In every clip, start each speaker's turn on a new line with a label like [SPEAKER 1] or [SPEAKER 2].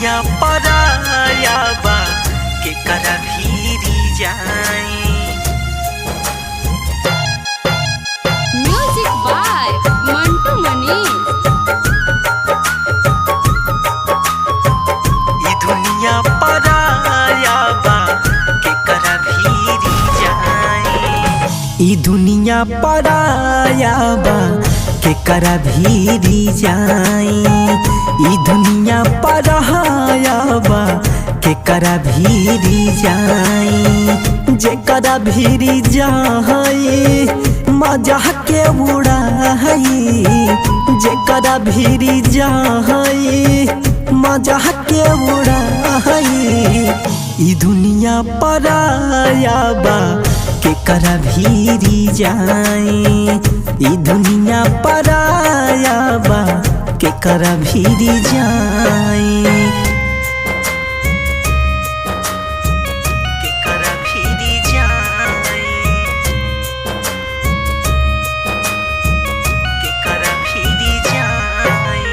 [SPEAKER 1] दुनिया पराया बा केकरा भीरी जाई।
[SPEAKER 2] Music by Mantu Manish.
[SPEAKER 1] ई दुनिया पराया बा केकरा भीरी जाई। ई दुनिया पराया बा केकरा भीरी जाई। ई दुनिया पराया बा केकरा भीरी जाई। जेकरा भीरी जाई मजा के उड़ाई। जेकरा भीरी जाई मजा के उड़ाई। ई दुनिया पराया बा केकरा भीरी जाई। ई दुनिया पराया बा केकरा भीरी जाई। केकरा भीरी जाई। केकरा भीरी जाई।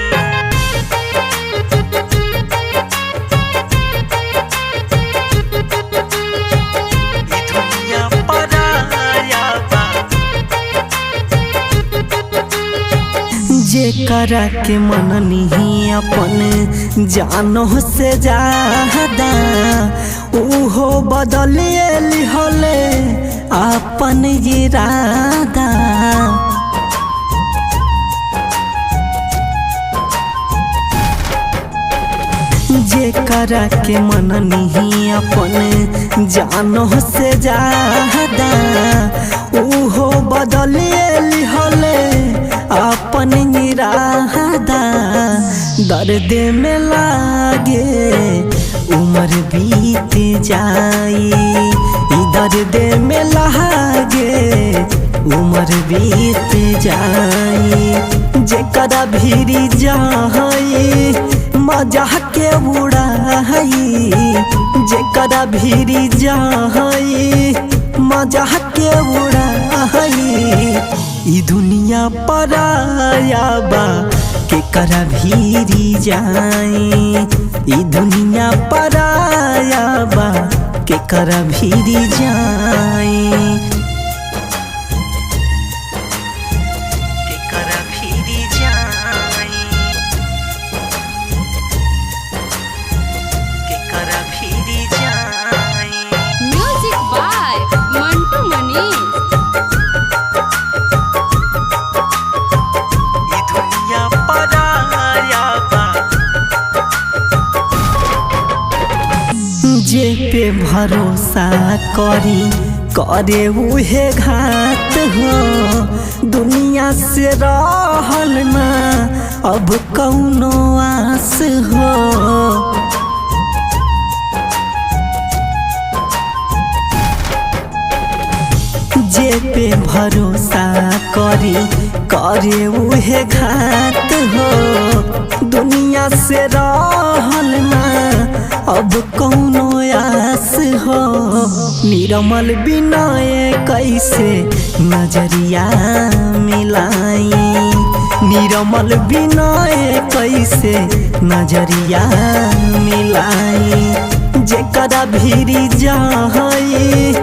[SPEAKER 1] ई दुनिया पराया बा जेकरा के मननी अपन जानो से ज्यादा उहो बदलिए लिहले अपन इरादा। जेकरा के मननी अपन जानो से ज्यादा उहो बदलिए लिहले अपन इरादा। दर्द में लागे उम्र बीत जाई। ई दर्द में लागे उम्र बीत जाई। जेकरा भीरी जाई मजा के उड़ाई। जेकरा भीरी जाई मजा के उड़ाई। ई दुनिया पराया बा केकरा भीरी जाई। ई दुनिया पराया बा केकरा भीरी जाई। केकरा भीरी जाई। केकरा भीरी जाई।
[SPEAKER 2] Music by Mantu Manish.
[SPEAKER 1] ई दुनिया पराया बा जे पे भरोसा करी करे उहे घात हो। दुनिया से रहल ना अब कौनो आस हो। जे पे भरोसा करी करे उहे घात हो। दुनिया से रहल ना अब कौनो आस हो। निर्मल बिनय कैसे नजरिया मिलाई। निर्मल बिनय कैसे नजरिया मिलाई। जेकरा भीरी जाई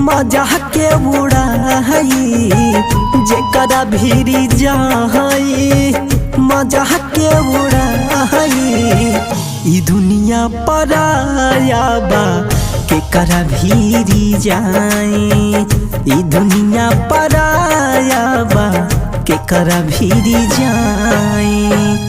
[SPEAKER 1] मजा के उड़ाई। जेकरा भीरी जाई मजा के उड़ाई। ई दुनिया पराया बा केकरा भीरी जाई। ई दुनिया पराया बा केकरा भीरी जाई।